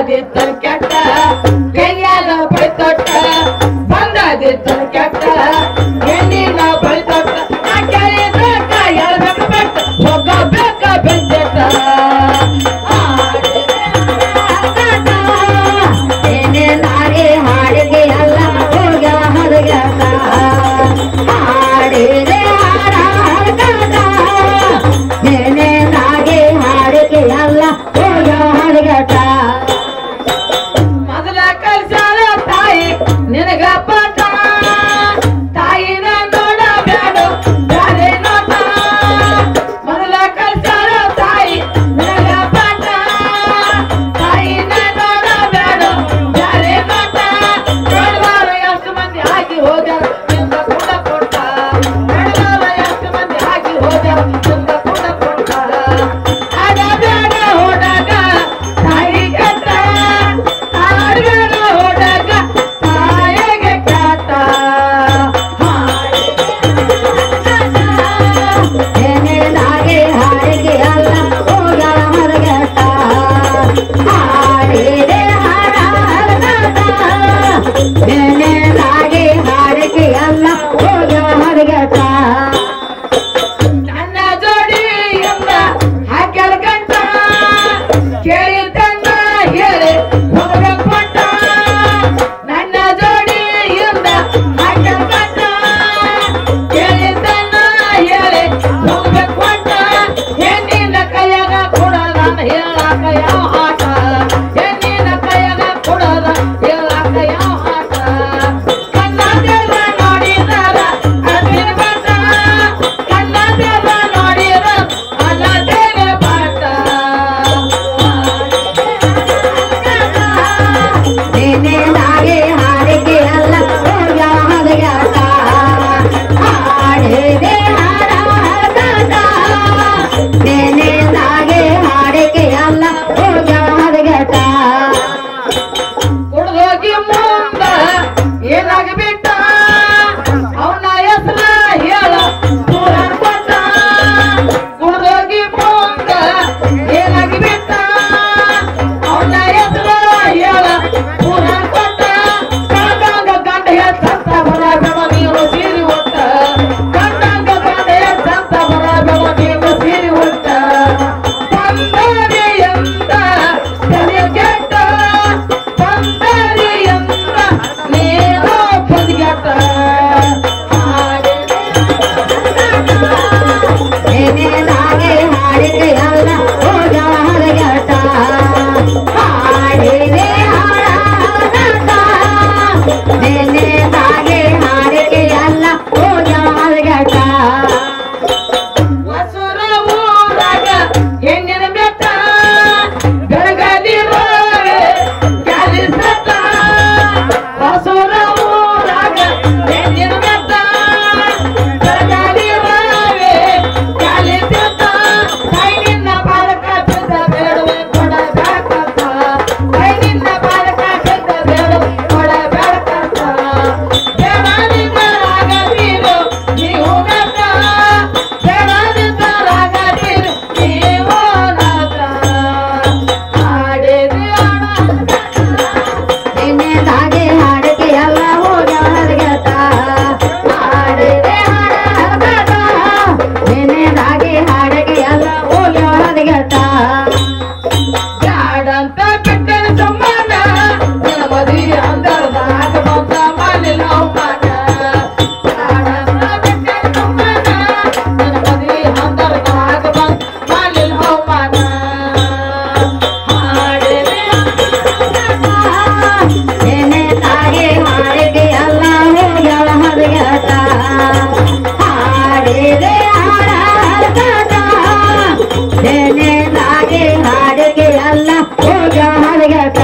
ಬಂದದಿತ್ತ ಕೆಟ್ಟ ಕೈಯಾಗ ಬೈತೊಟ್ಟ ಬಂದದಿತ್ತ ಕೆಟ್ಟ ಹೆಣ್ಣಿನ ಬೈತೊಟ್ಟ ಆ ಕೇಳಿದಕ್ಕ ಹೇಳ್ಬೇಕು ಬೆಟ್ಟ ಹೋಗಬೇಕ ಬೆಂದೆಟ್ಟ ಏನೇನಾಗಿ ಹಾಡಿಗೆ ಎಲ್ಲ ಹೋಗ ಹರಗಟ ಹಾಡಿದೆ ಹಾಡಗಟ ಏನೇನಾಗಿ ಹಾಡಿಗೆ ಎಲ್ಲ ಹೋಗ ಹರಗಟ ಮೊದಲ ಕಲ್ಸಾಳ ತಾಯಿ ನಿನಗ ಪಾಠ ತಾಯಿನ ನೋಡಬೇಡ ಬ್ಯಾರೆ ನೋಟ ಮೊದಲ ಕಲ್ಸಾಳ ತಾಯಿ ನಿನಗ ಪಾಠ ತಾಯಿನ ನೋಡಬೇಡ ಬ್ಯಾರೆ ನೋಟ ನೋಡುವಾರ ಎಷ್ಟು ಮಂದಿ ಆಗಿ ಹೋಗ್ಯಾರ ನಿಂದ ಕೂಡ ಕೊಟ್ಟ ನೋಡುವಾರ ಎಷ್ಟು ಮಂದಿ ಆಗಿ ಹೋಗ್ಯಾರ ನಿಂದ ಕೂಡ ಕೊಟ್ಟ ಆಗ ಬೇಡ ಹೋದಾಗ ತಾಯಿ ಕೆಟ್ಟ ಆಡಬೇಡ ಹೋದಾಗ ತಾಯಿಗೆ ಕೆಟ್ಟ ಏನೇನಾಗಿ ಹಾಡಿಗೆ ಎಲ್ಲ ಹೋಗ ಹರಗಟ ಹಾಡಿದೆ ಹಾಡಗಟ ಏನೇನಾಗಿ ಹಾಡಿಗೆ ಎಲ್ಲ ಹೋಗ ಹರಗಟ ನನ್ನ ಜೋಡಿಯಿಂದ ಹಾಕ್ಯಾರ ಗಂಟ ಕೇಳಿದ್ದನ್ನ ಹೇಳಿ ಹೋಗ್ಬೇಕು ಪಟ್ಟ ನನ್ನ ಜೋಡಿಯಿಂದ ಹಾಕ್ಯಾರ ಗಂಟ ಕೇಳಿದ್ದನ್ನ ಹೇಳಿ ಹೋಗ್ಬೇಕು ಪಟ್ಟ ಹೆಣ್ಣಿನ ಕೈಯಾಗ ಕೊಡೋದ ಹೇಳಾಕ ಯಾವ ಆಟ ಹೆಣ್ಣಿನ ಕೈಯಾಗ ಕೊಡೋದ ಹೇಳಾಕ ಯಾವ ಆಟ ಕಣ್ಣ ದೇವ್ರ ನೋಡಿದಾರ ಅರ್ಜಿನ ಬಟ್ಟ ಕಣ್ಣ ದೇವ್ರ ನೋಡಿದ ಅನ್ನದೇನೆ ಪಾಠ ಏನೇನಾಗಿ ಹಾಡಿಗೆ ಎಲ್ಲ ಹೋಗ ಹರಗಟ ಹಾಡಿದೆ ಹಾಡಗಟ ಏನೇನಾಗಿ ಹಾಡಿಗೆ ಎಲ್ಲ ಹೋಗ ಹರಗಟ ಕುಡ್ದೋಗಿ ಮುಂದ ಏನಾಗ್ಬಿಟ್ಟ ಅವನ ಹೆಸರ ಹೇಳ ದೂರ ಕೊಟ್ಟ ಕುಡ್ದೋಗಿ ಮುಂದ ಏನಾಗ್ಬಿಟ್ಟ ಅವನ ಹೆಸರ ಹೇಳ ದೂರ ಕೊಟ್ಟ ಕಂಡಂಗ ಗಂಡ ಹೆಚ್ಚಂತ ಬರಬೇಡ ನೀನು ಸೀರಿ ಒಟ್ಟ ಕಂಡಂಗ ಗಂಡ ಹೆಚ್ಚಂತ ಬರಬೇಡ ನೀನು ಸೀರಿ ಒಟ್ಟ ಬಂದರಿಯಂತ ತಲೆ ಕೆಟ್ಟ ಬಂದರಿಯಂತ ನೀನು ಬದಿಗೆಟ್ಟ ಏನೇನಾಗಿ ಹಾಡಿಗೆ ಎಲ್ಲ ಹೋಗ ಹರಗಟ ಹಾಡಿದೆ ಹಾಡಗಟ ಏನೇನಾಗಿ ಹಾಡಿಗೆ ಎಲ್ಲ ಹೋಗ ಹರಗಟ ಹೊಸೂರ ಊರಾಗ ಹೆಣ್ಣಿನ ಬೆಟ್ಟ ಬೆಳಗಲಿ ರೋವೆ ಗಾಲಿ ಸಟ್ಟ ಹೊಸೂರ ಊರಾಗ ಹೆಣ್ಣಿನ ಬೆಟ್ಟ ಬೆಳಗಲಿ ರೋವೆ ಗಾಲಿ ಸಟ್ಟ ಕೈ ನಿನ್ನ ಬಾಲಕ ಬಿದ್ದ ಬೇಡವೆ ಕೊಡಬೇಕಂತ ಕೈ ನಿನ್ನ ಬಾಲಕ ಬಿದ್ದ ಬೇಡವೆ ಕೊಡಬೇಕಂತ ಬೇಡದಿದ್ದರಾಗದಿರು ನೀವು ನಟ ಬೇಡದಿದ್ದರಾಗದಿರು ನೀವು ನಟ ಹಾಡಿದೆ ಏನೇನಾಗಿ ಹಾಡಿಗೆ ಎಲ್ಲ ಹೋಗ ಹರಗಟ ಹಾಡಿದೆ ಹಾಡಗಟ ಏನೇನಾಗಿ ಹಾಡಿಗೆ ಎಲ್ಲ ಹೋಗ ಹರಗಟ ಜಾಡಂತ ಬಿಟ್ಟನ ಸಮ್ಮಾನ ನಿನ್ನ ಮದಿ ಅಂದರದಾಗ ಬಂದ ಮಾಲಿನ ಅವಮಾನ ಜಾಡಂತ ಬಿಟ್ಟನ ಸಮ್ಮಾನ ನಿನ್ನ ಮದಿ ಅಂದರದಾಗ ಬಂದ ಮಾಲಿನ ಅವಮಾನ ಹಾಡಿದೆ ಏನೇನಾಗಿ ಹಾಡಿಗೆ ಎಲ್ಲ ಹೋಗ ಹರಗಟ ಹಾಡಿದೆ ಹಾಡಗಟ ಏನೇನಾಗಿ ಹಾಡಿಗೆ ಎಲ್ಲ ಹೋಗ ಹರಗಟ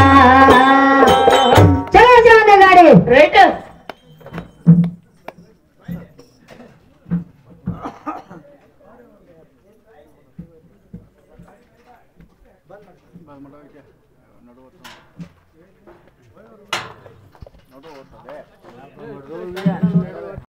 ಚಲೋ ಚಲೋ ಗಾಡಿ ರೈಟ್ ನಡುವ